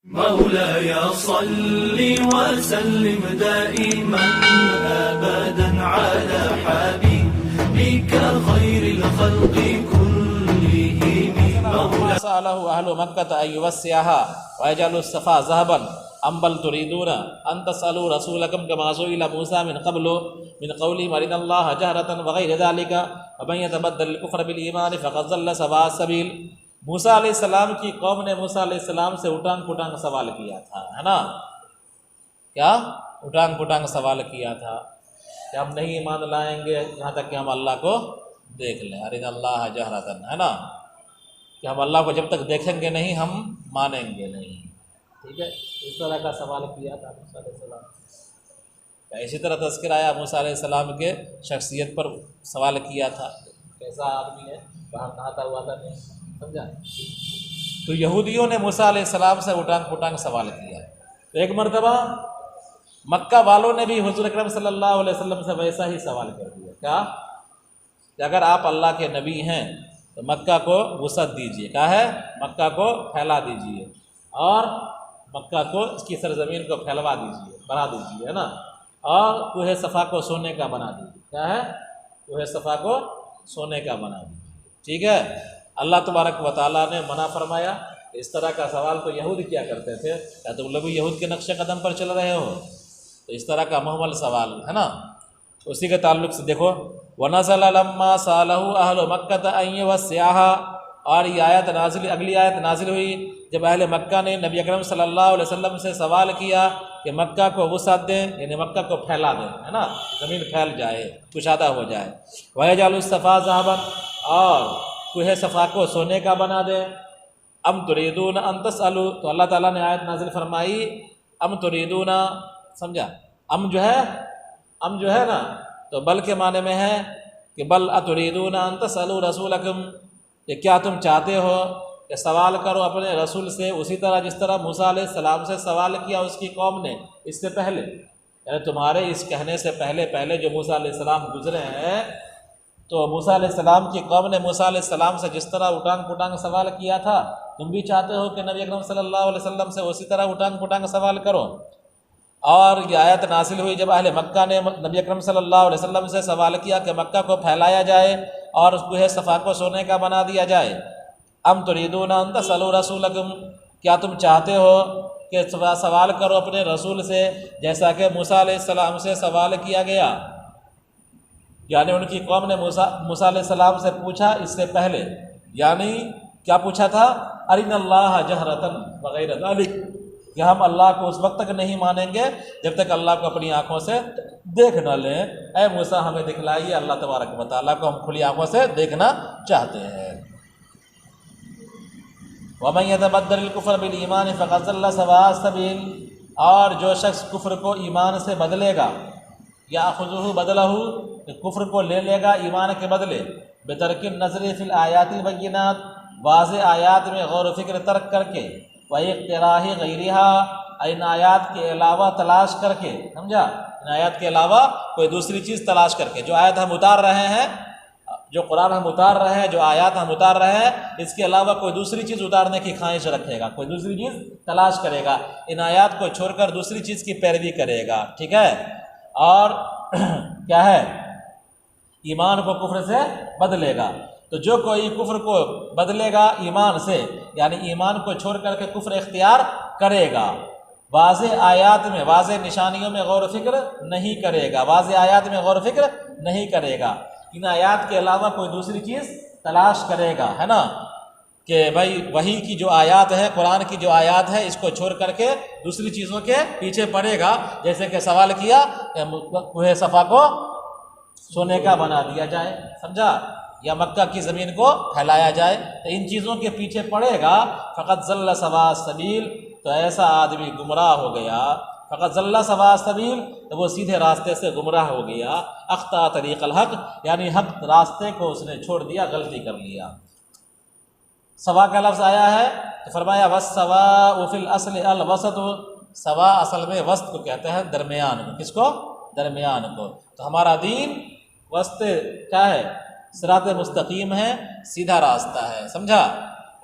مولاي صل وسلم دائما أبدا على حبيبك خير الخلق كلهم. مولاي سأله أهل مكة أن يوسعها ويجعل الصفا ذهبا أم بل تريدون أن تسألوا رسولكم كما سئل موسى من قبل من قولهم أرنا الله جهرة وغير ذلك ومن يتبدل الكفر بالإيمان فقد ضل سواء السبيل. موسیٰ علیہ السلام کی قوم نے موسیٰ علیہ السلام سے اٹانگ پٹانگ سوال کیا تھا، ہے نا؟ کیا اٹانگ پٹانگ سوال کیا تھا کہ ہم نہیں ایمان لائیں گے یہاں تک کہ ہم اللہ کو دیکھ لیں، ارنا اللہ جہرتن، ہے نا؟ کہ ہم اللہ کو جب تک دیکھیں گے نہیں ہم مانیں گے نہیں. ٹھیک ہے، اس طرح کا سوال کیا تھا موسیٰ علیہ السلام. اسی طرح تذکر آیا موسیٰ علیہ السلام کے شخصیت پر سوال کیا تھا، کیسا آدمی ہے، باہر نہاتا ہوا تھا نہیں، سمجھا؟ تو یہودیوں نے موسیٰ علیہ السلام سے اٹانگ پٹانگ سوال کیا. تو ایک مرتبہ مکہ والوں نے بھی حضور اکرم صلی اللہ علیہ وسلم سے ویسا ہی سوال کر دیا. کیا کہ اگر آپ اللہ کے نبی ہیں تو مکہ کو وسعت دیجیے، کیا ہے؟ مکہ کو پھیلا دیجیے اور مکہ کو اس کی سرزمین کو پھیلوا دیجیے، بڑھا دیجیے، ہے نا؟ اور کوہ صفا کو سونے کا بنا دیجیے. کیا ہے؟ کوہ صفا کو سونے کا بنا دیجیے. ٹھیک ہے، اللہ تبارک و تعالیٰ نے منع فرمایا. اس طرح کا سوال تو یہود کیا کرتے تھے، کیا تم لوگ یہود کے نقش قدم پر چل رہے ہو؟ تو اس طرح کا محمل سوال ہے نا. اسی کے تعلق سے دیکھو وَنَزَلَ لَمَّا سَأَلَهُ أَهْلُ مَكَّةَ أَن يُوَسِّعَهَا، اور یہ آیت نازل، اگلی آیت نازل ہوئی جب اہل مکہ نے نبی اکرم صلی اللہ علیہ وسلم سے سوال کیا کہ مکہ کو وسعت دیں، یعنی مکہ کو پھیلا دیں، ہے نا؟ زمین پھیل جائے، کشادہ ہو جائے. وَيَجْعَلُ الصَّفَا ذَهَبًا، اور کوہ صفا کو سونے کا بنا دیں. ام تریدون ان تسألوا، تو اللہ تعالیٰ نے آیت نازل فرمائی ام تریدون، سمجھا؟ ام جو ہے نا تو بل کے معنی میں ہے کہ بل اتریدون ان تسألوا رسولکم، کہ کیا تم چاہتے ہو کہ سوال کرو اپنے رسول سے اسی طرح جس طرح موسیٰ علیہ السلام سے سوال کیا اس کی قوم نے اس سے پہلے، یعنی تمہارے اس کہنے سے پہلے جو موسیٰ علیہ السلام گزرے ہیں، تو موسیٰ علیہ السلام کی قوم نے موسیٰ علیہ السلام سے جس طرح اٹانگ پٹانگ سوال کیا تھا تم بھی چاہتے ہو کہ نبی اکرم صلی اللہ علیہ وسلم سے اسی طرح اٹانگ پٹانگ سوال کرو. اور یہ آیت نازل ہوئی جب اہل مکہ نے نبی اکرم صلی اللہ علیہ وسلم سے سوال کیا کہ مکہ کو پھیلایا جائے اور اس کوہ صفا کو سونے کا بنا دیا جائے. ام تریدون ان تسألوا رسولکم، کیا تم چاہتے ہو کہ سوال کرو اپنے رسول سے جیسا کہ موسیٰ علیہ السلام سے سوال کیا گیا. یعنی ان کی قوم نے موسیٰ علیہ السلام سے پوچھا اس سے پہلے، یعنی کیا پوچھا تھا؟ ارنا اللہ جہرتن وغیر ذالک، کہ ہم اللہ کو اس وقت تک نہیں مانیں گے جب تک اللہ کو اپنی آنکھوں سے دیکھ نہ لیں. اے موسیٰ ہمیں دکھلائیے اللہ تبارک و تعالیٰ کو، ہم کھلی آنکھوں سے دیکھنا چاہتے ہیں. وَمَن يَتَبَدَّلِ الْكُفْرَ بِالْإِيمَانِ فَقَدْ ضَلَّ سَوَاءَ السَّبِيلِ، اور جو شخص کفر کو ایمان سے بدلے گا، یَأْخُذُهُ بَدَلَهُ، کہ کفر کو لے لے گا ایمان کے بدلے، بِتَرْكِ النَّظْرِ فِي الْآيَاتِ الْبَيِّنَاتِ، واضح آیات میں غور و فکر ترک کر کے، وَإِقْتِرَاحِ غَيْرِهَا، ان آیات کے علاوہ تلاش کر کے، سمجھا؟ ان آیات کے علاوہ کوئی دوسری چیز تلاش کر کے، جو آیت ہم اتار رہے ہیں، جو قرآن ہم اتار رہے ہیں، جو آیات ہم اتار رہے ہیں، اس کے علاوہ کوئی دوسری چیز اتارنے کی خواہش رکھے گا، کوئی دوسری چیز تلاش کرے گا، ان آیات کو چھوڑ کر دوسری چیز کی پیروی کرے گا. ٹھیک ہے، اور کیا ہے؟ ایمان کو کفر سے بدلے گا. تو جو کوئی کفر کو بدلے گا ایمان سے، یعنی ایمان کو چھوڑ کر کے کفر اختیار کرے گا، واضح آیات میں، واضح نشانیوں میں غور و فکر نہیں کرے گا، واضح آیات میں غور و فکر نہیں کرے گا، ان آیات کے علاوہ کوئی دوسری چیز تلاش کرے گا، ہے نا؟ کہ بھائی وحی کی جو آیات ہے، قرآن کی جو آیات ہے، اس کو چھوڑ کر کے دوسری چیزوں کے پیچھے پڑے گا. جیسے کہ سوال کیا کہ کوہ صفا کو سونے کا بنا دیا جائے، سمجھا؟ یا مکہ کی زمین کو پھیلایا جائے، تو ان چیزوں کے پیچھے پڑے گا. فقط ضل سواء السبیل، تو ایسا آدمی گمراہ ہو گیا. فقط ضل سواء السبیل، تو وہ سیدھے راستے سے گمراہ ہو گیا. اخطا طریق الحق، یعنی حق راستے کو اس نے چھوڑ دیا، غلطی کر لیا. سوا کا لفظ آیا ہے تو فرمایا وَالسَّوَاءُ فِي الْأَصْلِ الْوَسَطُ، سوا اصل میں وسط کو کہتے ہیں، درمیان کو. کس کو؟ درمیان کو. تو ہمارا دین وسط کیا ہے؟ صراط مستقیم ہے، سیدھا راستہ ہے، سمجھا؟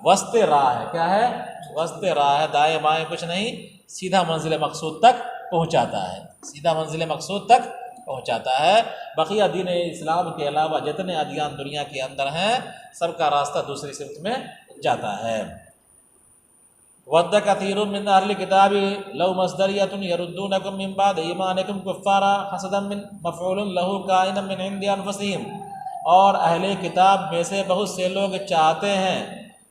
وسط راہ ہے. کیا ہے؟ وسط راہ ہے، دائیں بائیں کچھ نہیں، سیدھا منزل مقصود تک پہنچاتا ہے، سیدھا منزل مقصود تک پہنچاتا ہے. بقیہ دین اسلام کے علاوہ جتنے ادیان دنیا کے اندر ہیں سب کا راستہ دوسری سمت میں جاتا ہے. وَدَّ كَثِيرٌ مِّنْ أَهْلِ الْكِتَابِ لَوْ مَصْدَرِيَّةٌ يَرُدُّونَكُم مِّن بَعْدِ إِيمَانِكُمْ كُفَّارًا حَسَدًا مِّن مَّفْعُولٌ لَّهُ كَائِنًا مِّنْ عِندِ أَنفُسِهِمْ. اور اہل کتاب میں سے بہت سے لوگ چاہتے ہیں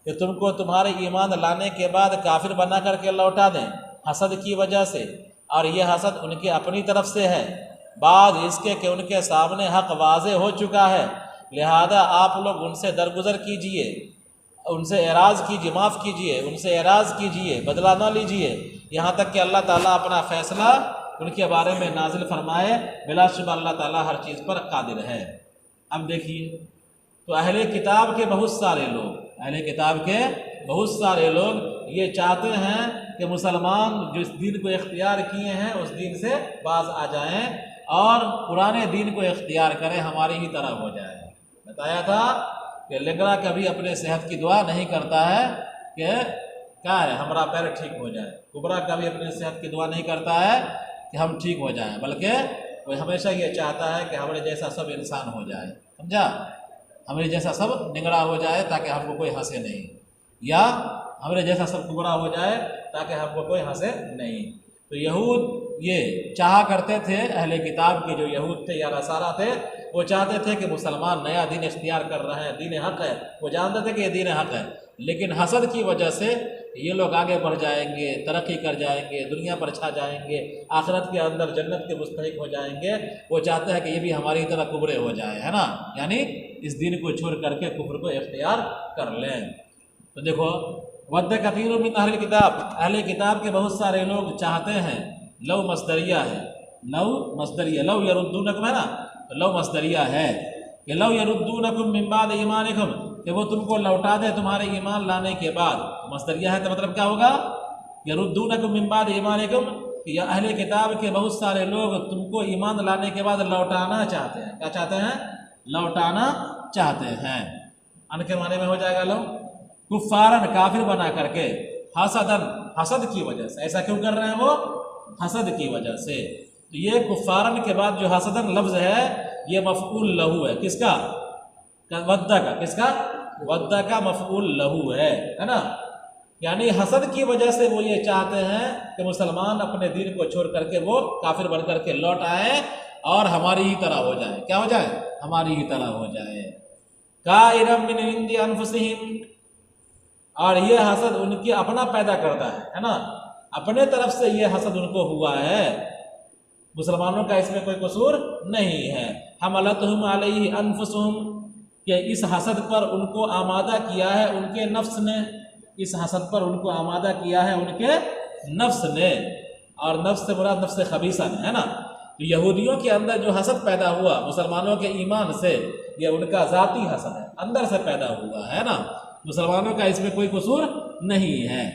کہ تم کو تمہارے ایمان لانے کے بعد کافر بنا کر کے لوٹا دیں حسد کی وجہ سے، اور یہ حسد ان کی اپنی طرف سے ہے، بعد اس کے کہ ان کے سامنے حق واضح ہو چکا ہے. لہذا آپ لوگ ان سے درگزر کیجئے، ان سے اعراض کیجئے، معاف کیجئے، ان سے اعراض کیجئے، بدلہ نہ لیجئے، یہاں تک کہ اللہ تعالیٰ اپنا فیصلہ ان کے بارے میں نازل فرمائے. بلا شبہ اللہ تعالیٰ ہر چیز پر قادر ہے. اب دیکھیے، تو اہل کتاب کے بہت سارے لوگ، اہل کتاب کے بہت سارے لوگ یہ چاہتے ہیں کہ مسلمان جو اس دین کو اختیار کیے ہیں اس دین سے باز آ جائیں اور پرانے دین کو اختیار کریں، ہماری ہی طرح ہو جائے. بتایا تھا کہ لنگڑا کبھی اپنے صحت کی دعا نہیں کرتا ہے کہ کیا ہے ہمارا پیر ٹھیک ہو جائے، کبرا کبھی اپنے صحت کی دعا نہیں کرتا ہے کہ ہم ٹھیک ہو جائیں، بلکہ وہ ہمیشہ یہ چاہتا ہے کہ ہمارے جیسا سب انسان ہو جائے. سمجھا؟ ہمارے جیسا سب نگڑا ہو جائے تاکہ ہم کو کوئی ہنسے نہیں، یا ہمارے جیسا سب کبرا ہو جائے تاکہ ہم کو کوئی ہنسے نہیں. تو یہود یہ چاہا کرتے تھے، اہل کتاب کے جو یہود تھے یا نصارہ تھے وہ چاہتے تھے کہ مسلمان نیا دین اختیار کر رہے ہیں، دین حق ہے، وہ جانتے تھے کہ یہ دین حق ہے، لیکن حسد کی وجہ سے یہ لوگ آگے بڑھ جائیں گے، ترقی کر جائیں گے، دنیا پر چھا جائیں گے، آخرت کے اندر جنت کے مستحق ہو جائیں گے. وہ چاہتے ہیں کہ یہ بھی ہماری طرح کبرے ہو جائیں، ہے نا، یعنی اس دین کو چھوڑ کر کے کفر کو اختیار کر لیں. تو دیکھو، وَدَّ كَثِيرٌ مِّنْ أَهْلِ الْكِتَابِ، اہل کتاب کے بہت سارے لوگ چاہتے ہیں. لو مصدریہ ہے، لو مصدریہ، لو یردونکم ہے نا، تو لو مصدریہ ہے کہ لو یردونکم من بعد ایمانکم، کہ وہ تم کو لوٹا دے تمہارے ایمان لانے کے بعد. مصدریہ ہے تو مطلب کیا ہوگا؟ یردونکم من بعد ایمانکم، کہ یا اہل کتاب کے بہت سارے لوگ تم کو ایمان لانے کے بعد لوٹانا چاہتے ہیں. کیا چاہتے ہیں؟ لوٹانا چاہتے ہیں. ان کے معنی میں ہو جائے گا لو کفارن، کافر بنا کر کے، حسدن، حسد کی وجہ سے. ایسا کیوں کر رہے ہیں وہ؟ حسد کی وجہ سے. تو یہ کفارن کے بعد جو حسدن لفظ ہے یہ مفعول لہو ہے. کس کا؟ ودہ کا. کس کا؟ ودہ کا مفعول لہو ہے نا. یعنی حسد کی وجہ سے وہ یہ چاہتے ہیں کہ مسلمان اپنے دین کو چھوڑ کر کے وہ کافر بن کر کے لوٹ آئے اور ہماری ہی طرح ہو جائے. کیا ہو جائے؟ ہماری ہی طرح ہو جائے. قائلا من عند انفسہم، اور یہ حسد ان کی اپنا پیدا کرتا ہے نا، اپنے طرف سے یہ حسد ان کو ہوا ہے. مسلمانوں کا اس میں کوئی قصور نہیں ہے. حملتہم علیہ انفسہم، کہ اس حسد پر ان کو آمادہ کیا ہے ان کے نفس نے، اس حسد پر ان کو آمادہ کیا ہے ان کے نفس نے. اور نفس سے مراد نفس خبیثہ ہے نا. تو یہودیوں کے اندر جو حسد پیدا ہوا مسلمانوں کے ایمان سے، یہ ان کا ذاتی حسد ہے، اندر سے پیدا ہوا ہے نا. مسلمانوں کا اس میں کوئی قصور نہیں ہے.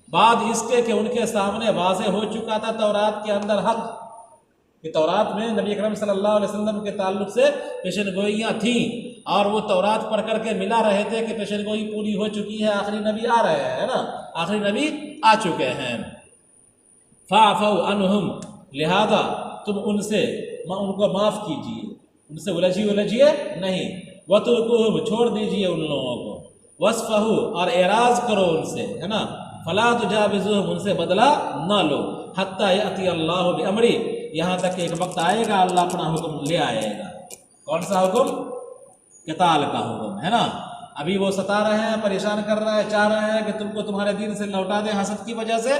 بعد اس کے کہ ان کے سامنے واضح ہو چکا تھا تورات کے اندر حق، کہ تورات میں نبی اکرم صلی اللہ علیہ وسلم کے تعلق سے پیشن گوئیاں تھیں، اور وہ تورات پڑھ کر کے ملا رہے تھے کہ پیشن گوئی پوری ہو چکی ہے، آخری نبی آ رہے ہیں نا، آخری نبی آ چکے ہیں. فَاعْفَوْا عَنْهُمْ، لہذا تم ان سے ان کو معاف کیجئے، ان سے الجھیے نہیں. وَتُرْكُوهُمْ، چھوڑ دیجئے ان لوگوں کو. وَاصْفَحُوا، اور اعراض کرو ان سے، ہے نا. فَلَا تُجَاوِزُوهُمْ، ان سے بدلہ نہ لو. حَتَّى يَأْتِيَ اللَّهُ بِأَمْرِهِ، یہاں تک کہ ایک وقت آئے گا اللہ اپنا حکم لے آئے گا. کون سا حکم؟ قتال کا حکم ہے نا. ابھی وہ ستا رہے ہیں، پریشان کر رہے ہیں، چاہ رہے ہیں کہ تم کو تمہارے دین سے لوٹا دیں حسد کی وجہ سے،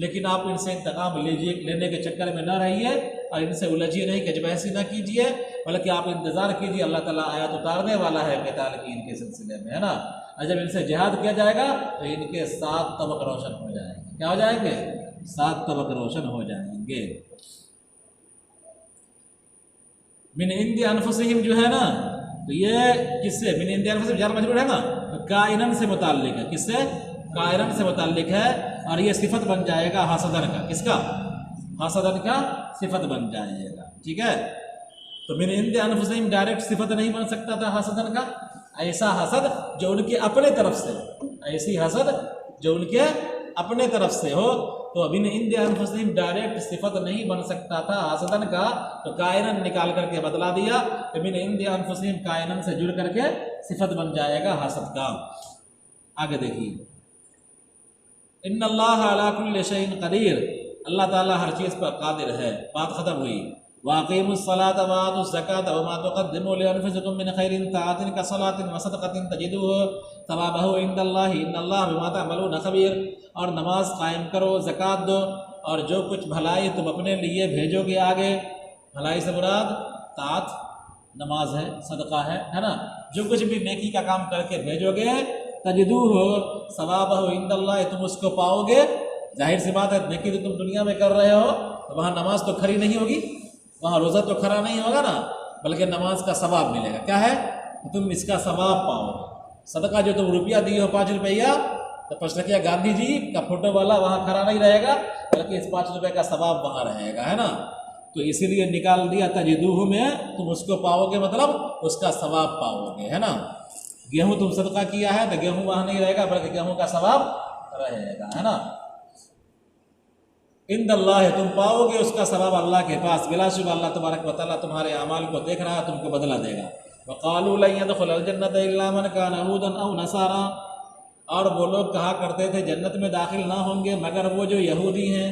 لیکن آپ ان سے انتقام لینے کے چکر میں نہ رہیے اور ان سے الجھیے نہیں، کہ بحثی نہ کیجیے، بلکہ آپ انتظار کیجیے. اللہ تعالیٰ آیات اتارنے والا ہے قتال کی ان کے سلسلے میں، ہے نا. اور جب ان سے جہاد کیا جائے گا تو ان کے 7 طبق روشن ہو جائیں گے. کیا ہو جائیں گے؟ 7 طبق روشن ہو جائیں گے. من عند انفسہم جو ہے نا، تو یہ کس سے؟ من عند انفسہم جار مجرور ہے نا، کائنن سے متعلق ہے. کس سے؟ کائنن سے متعلق ہے، اور یہ صفت بن جائے گا حسدن کا. کس کا؟ حسدن کا صفت بن جائے گا. ٹھیک ہے. تو من عند انفسہم ڈائریکٹ صفت نہیں بن سکتا تھا حسدن کا، ایسا حسد جو ان کے اپنے طرف سے، ایسی حسد جو ان کے اپنے طرف سے ہو، تو ابن عند انفسہم ڈائریکٹ صفت نہیں بن سکتا تھا حسدن کا، تو کائنن نکال کر کے بدلا دیا، ابن عند انفسہم کائنن سے جڑ کر کے صفت بن جائے گا حسد کا۔ آگے دیکھیے، ان اللہ علی کل شیء قدیر، اللہ تعالیٰ ہر چیز پر قادر ہے۔ بات ختم ہوئی۔ واقیموا الصلاۃ وآتوا الزکاۃ وما تقدموا لانفسکم من خیر طاعۃ کصلاۃ وصدقۃ تجدوہ ثوابہ عند اللہ ان اللہ بما تعملون خبیر، اور نماز قائم کرو، زکوٰۃ دو، اور جو کچھ بھلائی تم اپنے لیے بھیجو گے آگے، بھلائی سے مراد طاعت نماز ہے، صدقہ ہے نا، جو کچھ بھی نیکی کا کام کر کے بھیجو گے تجدوہ ثوابہ عند اللہ، تم اس کو پاؤ گے۔ ظاہر سی بات ہے، نیکی تو تم دنیا میں کر رہے ہو، تو وہاں نماز تو کھڑی نہیں ہوگی، وہاں روزہ تو کھڑا نہیں ہوگا نا، بلکہ نماز کا ثواب ملے گا۔ کیا ہے؟ تم اس کا ثواب پاؤ گے۔ صدقہ جو تم روپیہ دیے ہو 5 روپیہ، تو 5 روپیہ گاندھی جی کا فوٹو والا وہاں کھڑا نہیں رہے گا، بلکہ اس 5 روپے کا ثواب وہاں رہے گا، ہے نا۔ تو اسی لیے نکال دیا تجدوہ میں، تم اس کو پاؤ گے مطلب اس کا ثواب پاؤ گے، ہے نا۔ گیہوں تم صدقہ کیا ہے تو گیہوں وہاں نہیں رہے گا، بلکہ گیہوں کا ثواب رہے گا، ہے نا۔ عند اللہ، تم پاؤ گے اس کا ثواب اللہ کے پاس، بلا شبہ اللہ تبارک و تعالیٰ تمہارے اعمال کو دیکھ رہا ہے، تم کو بدلہ دے گا۔ وقالوا لن يدخل الجنة الا من كان هودا او نصارى، اور وہ لوگ کہا کرتے تھے جنت میں داخل نہ ہوں گے مگر وہ جو یہودی ہیں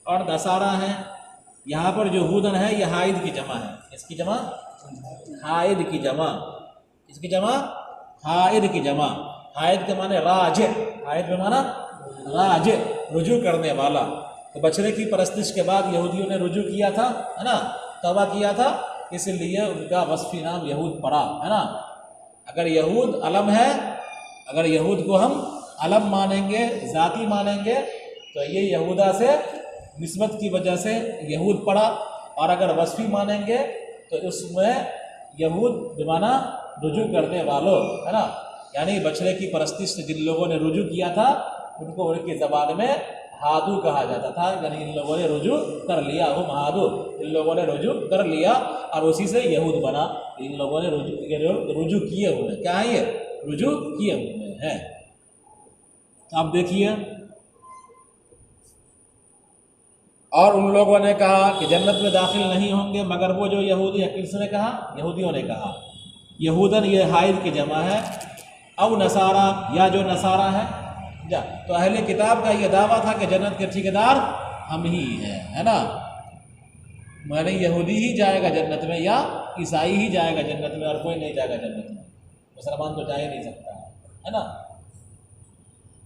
اور نصارہ ہیں۔ یہاں پر جو ہودن ہے یہ حائد کی جمع ہے، اس کی جمع حائد کی جمع، اس کی جمع حائد کی جمع، حائد کے معنی راجع، حائد کے معنی راجع، رجوع کرنے والا۔ تو بچڑے کی پرستش کے بعد یہودیوں نے رجوع کیا تھا، ہے نا، توبہ کیا تھا، اس لیے ان کا وصفی نام یہود پڑا، ہے نا۔ اگر یہود علم ہے، اگر یہود کو ہم علم مانیں گے، ذاتی مانیں گے، تو یہ یہودا سے نسبت کی وجہ سے یہود پڑا، اور اگر وصفی مانیں گے تو اس میں یہود بمعنی رجوع کرنے والوں، ہے نا۔ یعنی بچڑے کی پرستش سے جن لوگوں نے رجوع کیا تھا ان کو ان کی زبان میں ہادو کہا جاتا تھا، یعنی ان لوگوں نے رجوع کر لیا، ہم ہادو، ان لوگوں نے رجوع کر لیا اور اسی سے یہود بنا۔ ان لوگوں نے رجوع کیے ہوئے، کیا ہے یہ؟ رجوع کیے ہوئے ہیں۔ آپ دیکھیے، اور ان لوگوں نے کہا کہ جنت میں داخل نہیں ہوں گے مگر وہ جو یہودی ہیں۔ کس نے کہا؟ یہودیوں نے کہا۔ یہودن یہ حائد کی جمع ہے، او نصارہ، یا جو نصارہ ہے۔ تو اہل کتاب کا یہ دعویٰ تھا کہ جنت کے ٹھیکیدار ہم ہی ہیں، ہے نا، معنی یہودی ہی جائے گا جنت میں یا عیسائی ہی جائے گا جنت میں، اور کوئی نہیں جائے گا جنت میں، مسلمان تو جا ہی نہیں سکتا ہے نا۔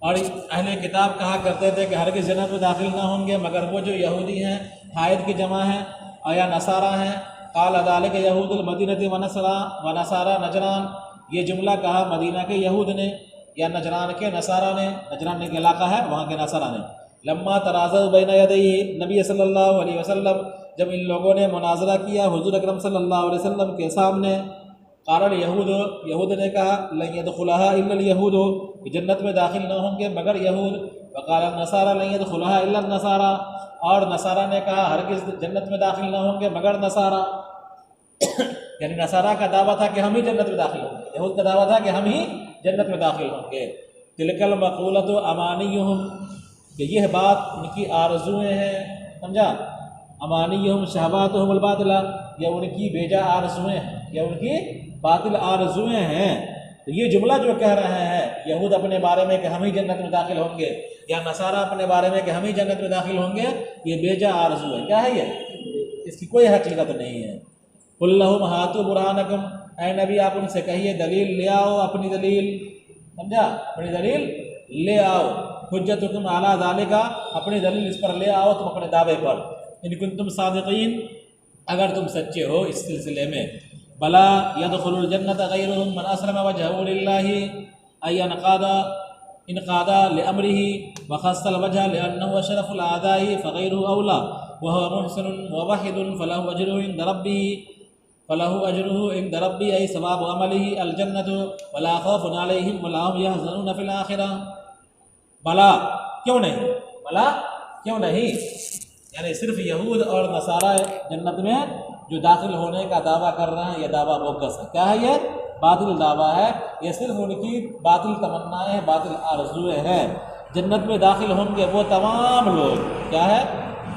اور اہل کتاب کہا کرتے تھے کہ ہرگز جنت میں داخل نہ ہوں گے مگر وہ جو یہودی ہیں، حائد کی جمع ہیں، اور یا نصارہ ہیں۔ قال ذلك یہود المدینہ ونصارى نجران، یہ جملہ کہا مدینہ کے یہود نے یا نجران کے نصارہ نے، نجران ایک علاقہ ہے وہاں کے نصارہ نے۔ لما تنازعوا بین یدیہ نبی صلی اللہ علیہ وسلم، جب ان لوگوں نے مناظرہ کیا حضور اکرم صلی اللہ علیہ وسلم کے سامنے، قال الیہود، یہود نے کہا لن يدخلها الا الیہود، کہ جنت میں داخل نہ ہوں گے مگر یہود۔ وقال النصارى لن يدخلها الا النصارى، اور نصارہ نے کہا ہرگز جنت میں داخل نہ ہوں گے مگر نصارہ۔ یعنی نصارہ کا دعویٰ تھا کہ ہم ہی جنت میں داخل ہوں گے، یہود کا دعویٰ تھا کہ ہم ہی جنت میں داخل ہوں گے۔ تلک المقولۃ امانیہم، کہ یہ بات ان کی آرزویں ہیں، سمجھا؟ امانیہم شہواتہم الباطلہ، یہ ان کی بیجا آرزویں ہیں، یہ ان کی باطل آرزویں ہیں۔ تو یہ جملہ جو کہہ رہے ہیں یہود اپنے بارے میں کہ ہم ہی جنت میں داخل ہوں گے، یا نصارہ اپنے بارے میں کہ ہم ہی جنت میں داخل ہوں گے، یہ بیجا آرزو ہے۔ کیا ہے یہ؟ اس کی کوئی حقیقت نہیں ہے۔ قل لہم ہاتوا برہانکم، اے نبی آپ ان سے کہیے دلیل لے آؤ، اپنی دلیل، سمجھا، اپنی دلیل لے آؤ۔ حجتکم علی ذالک، اپنی دلیل اس پر لے آؤ تم اپنے دعوے پر، ان کنتم صادقین، اگر تم سچے ہو اس سلسلے میں۔ بلا يدخل الجنة غيرهم من أسلم وجهه لله، أي انقاد لأمره وخص الوجه لأنه شرف الأعداء فغيره أولى، وهو محسن موحد فله أجره عند ربه أي ثواب عمله الجنة ولا خوف عليهم ولا هم يحزنون في الآخرة۔ بلا کیوں نہیں؟ بلا کیوں نہیں؟ یعنی صرف یہود اور نصارہ جنت میں جو داخل ہونے کا دعویٰ کر رہے ہیں، یہ دعویٰ بوگس ہے۔ کیا ہے یہ؟ باطل دعویٰ ہے، یہ صرف ان کی باطل تمنائیں ہیں، باطل آرزویں ہیں۔ جنت میں داخل ہوں گے وہ تمام لوگ، کیا ہے؟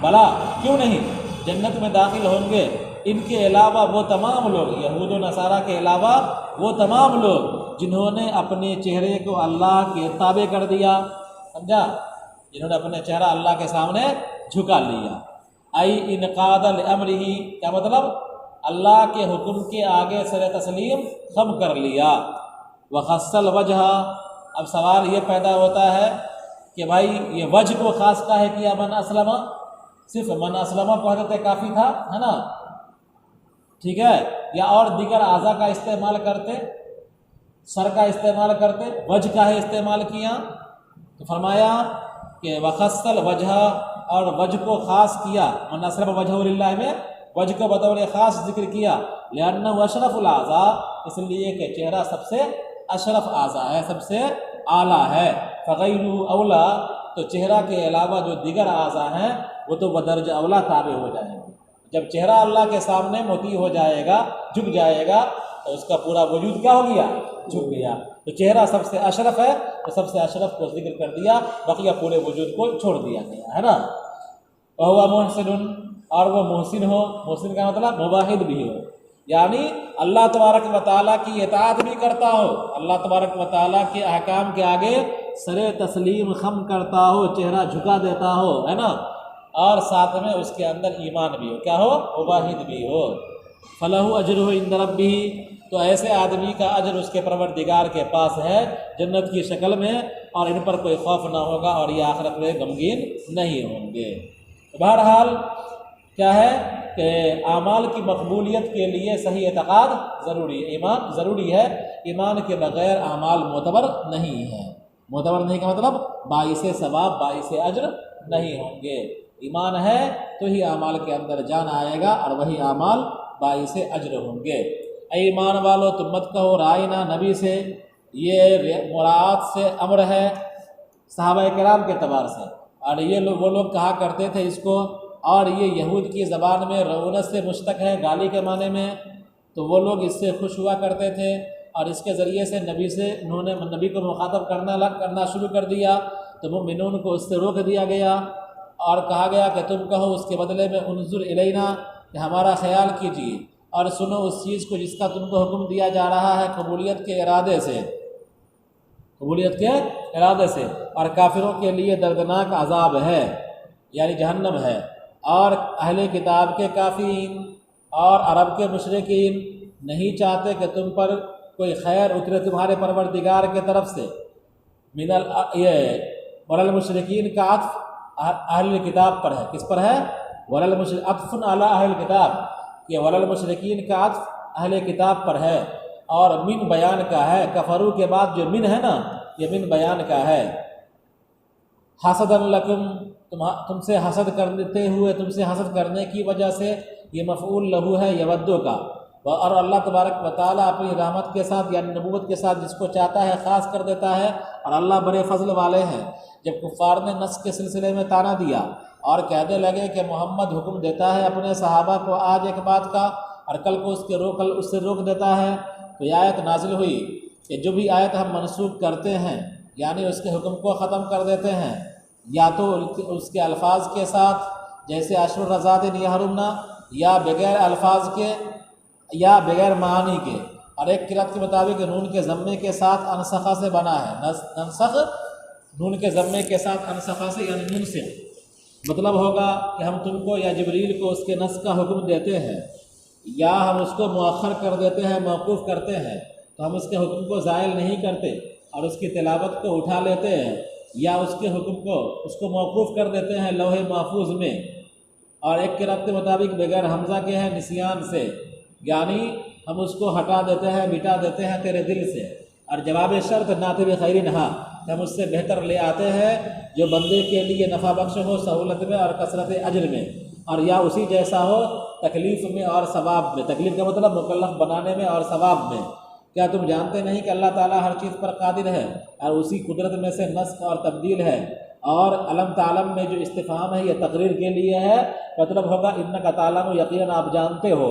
بلا، کیوں نہیں؟ جنت میں داخل ہوں گے ان کے علاوہ وہ تمام لوگ، یہود و نصارہ کے علاوہ وہ تمام لوگ جنہوں نے اپنے چہرے کو اللہ کے تابع کر دیا، سمجھا؟ جنہوں نے اپنے چہرہ اللہ کے سامنے جھکا لیا۔ ای انقاد لامرہ، کیا مطلب؟ اللہ کے حکم کے آگے سر تسلیم خم کر لیا۔ وخص الوجہ، اب سوال یہ پیدا ہوتا ہے کہ بھائی یہ وجہ کو خاص کا ہے کیا من اسلم، صرف من اسلم پڑھ دیتے کافی تھا، ہے نا؟ ٹھیک ہے، یا اور دیگر اعضاء کا استعمال کرتے، سر کا استعمال کرتے، وجہ کا ہے استعمال کیا، تو فرمایا کہ وخص الوجہ، اور وجہ کو خاص کیا، من اسلم وجہ للہ میں وجہ کو بطور خاص ذکر کیا، لأنہ اشرف الاعضاء، اس لیے کہ چہرہ سب سے اشرف اعضاء ہے، سب سے اعلیٰ ہے۔ فغیرہ اولا، تو چہرہ کے علاوہ جو دیگر اعضاء ہیں وہ تو بدرجہ اولا تابع ہو جائیں گے۔ جب چہرہ اللہ کے سامنے مطیع ہو جائے گا، جھک جائے گا، تو اس کا پورا وجود کیا ہو گیا؟ جھک گیا۔ تو چہرہ سب سے اشرف ہے، تو سب سے اشرف کو ذکر کر دیا، بقیہ پورے وجود کو چھوڑ دیا گیا، ہے نا؟ وہو محسن، اور وہ محسن ہو، محسن کا مطلب مواحد بھی ہو، یعنی اللہ تبارک و تعالیٰ کی اطاعت بھی کرتا ہو، اللہ تبارک و تعالیٰ کے احکام کے آگے سر تسلیم خم کرتا ہو، چہرہ جھکا دیتا ہو، ہے نا؟ اور ساتھ میں اس کے اندر ایمان بھی ہو، کیا ہو؟ مواحد بھی ہو۔ فلہ اجرہ عند ربہ، تو ایسے آدمی کا اجر اس کے پروردگار کے پاس ہے جنت کی شکل میں، اور ان پر کوئی خوف نہ ہوگا اور یہ آخرت میں غمگین نہیں ہوں گے۔ بہرحال کیا ہے کہ اعمال کی مقبولیت کے لیے صحیح اعتقاد ضروری ہے، ایمان ضروری ہے، ایمان کے بغیر اعمال معتبر نہیں ہے۔ معتبر نہیں کا مطلب باعث ثواب، باعث اجر نہیں ہوں گے۔ ایمان ہے تو ہی اعمال کے اندر جان آئے گا، اور وہی اعمال باعث اجر ہوں گے۔ اے ایمان والو، تم مت کہو رائنا نبی سے، یہ مراعات سے امر ہے صحابہ کرام کے اعتبار سے، اور یہ وہ لوگ کہا کرتے تھے اس کو، اور یہ یہود کی زبان میں رعونت سے مشتق ہے، گالی کے معنی میں، تو وہ لوگ اس سے خوش ہوا کرتے تھے، اور اس کے ذریعے سے انہوں نے نبی کو مخاطب کرنا شروع کر دیا، تو مومنون کو اس سے روک دیا گیا، اور کہا گیا کہ تم کہو اس کے بدلے میں انظر الینا، کہ ہمارا خیال کیجیے اور سنو اس چیز کو جس کا تم کو حکم دیا جا رہا ہے قبولیت کے ارادے سے، قبولیت کے ارادے سے۔ اور کافروں کے لیے دردناک عذاب ہے، یعنی جہنم ہے، اور اہل کتاب کے کافرین اور عرب کے مشرکین نہیں چاہتے کہ تم پر کوئی خیر اترے تمہارے پروردگار کے طرف سے۔ وللمشرکین کا عطف اہل کتاب پر ہے، کس پر ہے؟ عطف علی اہل کتاب، یہ وللمشرکین کا عطف اہل کتاب پر ہے، اور من بیان کا ہے، کفرو کے بعد جو من ہے نا، یہ من بیان کا ہے۔ حسدا لکم، تم سے حسد کرتے ہوئے، تم سے حسد کرنے کی وجہ سے، یہ مفعول لہو ہے یودو کا، اور اللہ تبارک و تعالیٰ اپنی رحمت کے ساتھ یعنی نبوت کے ساتھ جس کو چاہتا ہے خاص کر دیتا ہے، اور اللہ بڑے فضل والے ہیں۔ جب کفار نے نسخ کے سلسلے میں طعنہ دیا اور کہنے لگے کہ محمد حکم دیتا ہے اپنے صحابہ کو آج ایک بات کا، اور کل کو اس سے روک دیتا ہے، تو یہ آیت نازل ہوئی کہ جو بھی آیت ہم منسوخ کرتے ہیں، یعنی اس کے حکم کو ختم کر دیتے ہیں، یا تو اس کے الفاظ کے ساتھ جیسے اشر رضات یحرمنا، یا بغیر الفاظ کے، یا بغیر معانی کے، اور ایک قرأت کے مطابق نون کے ضمے کے ساتھ انسخہ سے بنا ہے، ننسخ نون کے ضمے کے ساتھ انسخہ سے یعنی منسخ، مطلب ہوگا کہ ہم تم کو یا جبریل کو اس کے نسخ کا حکم دیتے ہیں، یا ہم اس کو مؤخر کر دیتے ہیں، موقوف کرتے ہیں، تو ہم اس کے حکم کو زائل نہیں کرتے اور اس کی تلاوت کو اٹھا لیتے ہیں، یا اس کے حکم کو اس کو موقوف کر دیتے ہیں لوح محفوظ میں، اور ایک قرأت کے مطابق بغیر حمزہ کے ہیں نسیان سے، یعنی ہم اس کو ہٹا دیتے ہیں، مٹا دیتے ہیں تیرے دل سے، اور جواب شرط ناطب خیر نہا، ہم اس سے بہتر لے آتے ہیں جو بندے کے لیے نفع بخش ہو سہولت میں اور کثرت اجر میں، اور یا اسی جیسا ہو تکلیف میں اور ثواب میں۔ تکلیف کا مطلب مکلف بنانے میں اور ثواب میں۔ کیا تم جانتے نہیں کہ اللہ تعالیٰ ہر چیز پر قادر ہے، اور اسی قدرت میں سے نسخ اور تبدیل ہے؟ اور علم تعلم میں جو استفہام ہے یہ تقریر کے لیے ہے، مطلب ہوگا انک تعلم، یقیناً آپ جانتے ہو،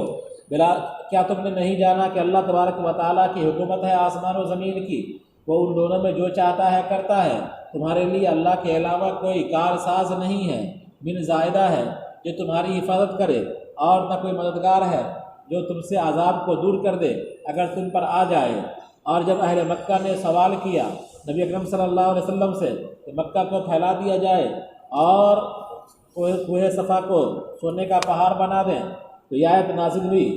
بلا کیا تم نے نہیں جانا کہ اللہ تبارک و تعالیٰ کی حکومت ہے آسمان و زمین کی، وہ ان دونوں میں جو چاہتا ہے کرتا ہے، تمہارے لیے اللہ کے علاوہ کوئی کار ساز نہیں ہے، من زائدہ ہے جو تمہاری حفاظت کرے، اور نہ کوئی مددگار ہے جو تم سے عذاب کو دور کر دے اگر تم پر آ جائے۔ اور جب اہل مکہ نے سوال کیا نبی اکرم صلی اللہ علیہ وسلم سے کہ مکہ کو پھیلا دیا جائے اور کوہ صفا کو سونے کا پہاڑ بنا دیں، تو یہ آیت نازل ہوئی،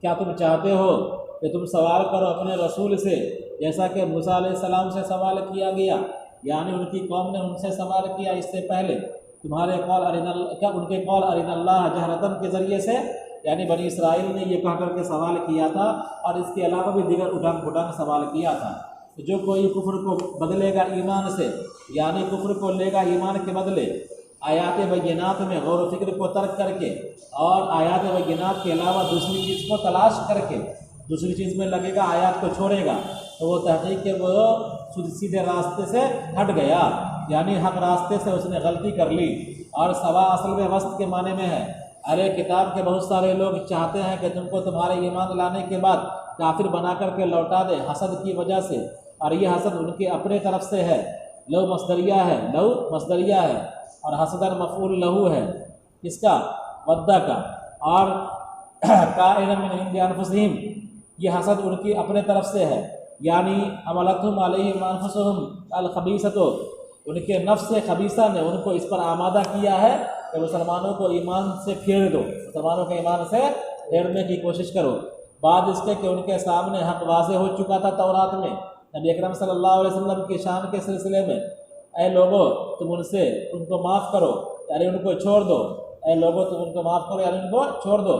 کیا تم چاہتے ہو کہ تم سوال کرو اپنے رسول سے جیسا کہ موسیٰ علیہ السلام سے سوال کیا گیا، یعنی ان کی قوم نے ان سے سوال کیا اس سے پہلے، تمہارے قول ان کے قول ارنا اللہ جہرتن کے ذریعے سے، یعنی بنی اسرائیل نے یہ کہہ کر کے سوال کیا تھا، اور اس کے علاوہ بھی دیگر اٹھان پھٹان سوال کیا تھا۔ جو کوئی کفر کو بدلے گا ایمان سے، یعنی کفر کو لے گا ایمان کے بدلے، آیات بینات میں غور و فکر کو ترک کر کے اور آیات بینات کے علاوہ دوسری چیز کو تلاش کر کے دوسری چیز میں لگے گا، آیات کو چھوڑے گا، تو وہ تحقیق کہ وہ سیدھے راستے سے ہٹ گیا، یعنی حق راستے سے اس نے غلطی کر لی۔ اور سوا اصل میں وسط کے معنی میں ہے۔ ارے کتاب کے بہت سارے لوگ چاہتے ہیں کہ تم کو تمہارے ایمان لانے کے بعد کافر بنا کر کے لوٹا دے حسد کی وجہ سے، اور یہ حسد ان کے اپنے طرف سے ہے۔ لو مصدریہ ہے اور حسدن مفعول لہو ہے، کس کا؟ ودہ کا۔ اور کائنا من عند انفسہم، یہ حسد ان کی اپنے طرف سے ہے، یعنی حملتہم علیہم انفسہم الخبیثۃ، ان کے نفس خبیثہ نے ان کو اس پر آمادہ کیا ہے کہ مسلمانوں کو ایمان سے پھیر دو، مسلمانوں کے ایمان سے پھیرنے کی کوشش کرو۔ بعد اس کے کہ ان کے سامنے حق واضح ہو چکا تھا تورات میں، نبی اکرم صلی اللہ علیہ وسلم کی شان کے سلسلے میں، اے لوگو تم ان کو معاف کرو، یعنی ان کو چھوڑ دو، اے لوگو تم ان کو معاف کرو یعنی ان کو چھوڑ دو،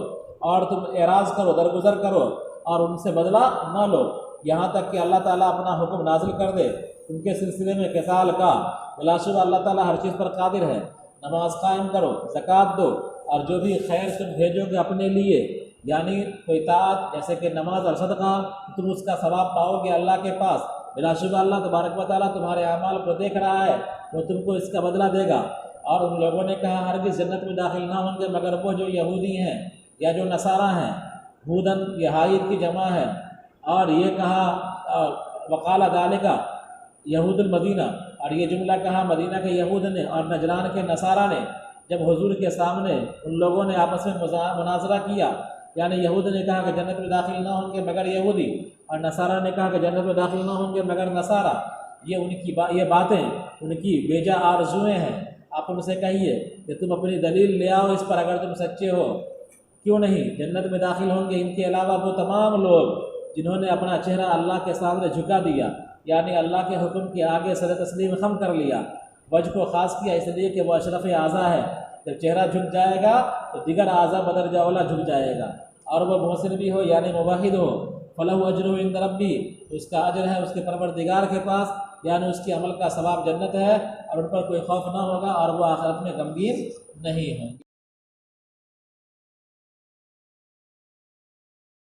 اور تم اعراض کرو، درگزر کرو، اور ان سے بدلہ نہ لو، یہاں تک کہ اللہ تعالیٰ اپنا حکم نازل کر دے ان کے سلسلے میں۔ قتال کا بلا شبہ اللہ تعالیٰ ہر چیز پر قادر ہے۔ نماز قائم کرو، زکوٰۃ دو، اور جو بھی خیر تم بھیجو گے اپنے لیے، یعنی کوئی طاعت جیسے کہ نماز اور صدقہ، تم اس کا ثواب پاؤ گے اللہ کے پاس۔ بلا شبہ اللہ تبارک و تعالیٰ تمہارے اعمال کو دیکھ رہا ہے، وہ تم کو اس کا بدلہ دے گا۔ اور ان لوگوں نے کہا ہرگز جنت میں داخل نہ ہوں گے مگر وہ جو یہودی ہیں یا جو نصارہ ہیں، ہودن یہ حائد کی جمع ہے۔ اور یہ کہا وقال ذالک یہود المدینہ، اور یہ جملہ کہا مدینہ کے یہود نے اور نجران کے نصارہ نے، جب حضور کے سامنے ان لوگوں نے آپس میں مناظرہ کیا، یعنی یہود نے کہا کہ جنت میں داخل نہ ہوں گے مگر یہودی، اور نصارہ نے کہا کہ جنت میں داخل نہ ہوں گے مگر نصارہ، یہ باتیں ان کی بیجا آرزویں ہیں۔ آپ ان سے کہیے کہ تم اپنی دلیل لے آؤ اس پر اگر تم سچے ہو، کیوں نہیں جنت میں داخل ہوں گے ان کے علاوہ وہ تمام لوگ جنہوں نے اپنا چہرہ اللہ کے سامنے جھکا دیا، یعنی اللہ کے حکم کے آگے سر تسلیم خم کر لیا۔ وجہ کو خاص کیا اس لیے کہ وہ اشرف اعضاء ہے، جب چہرہ جھک جائے گا تو دیگر اعضاء بدرجہ اولا جھک جائے گا، اور وہ محسن بھی ہو یعنی موحد ہو، فلہ اجرہ عند ربی، تو اس کا اجر ہے اس کے پروردگار کے پاس، یعنی اس کے عمل کا ثواب جنت ہے، اور ان پر کوئی خوف نہ ہوگا اور وہ آخرت میں غمگین نہیں ہوں گے۔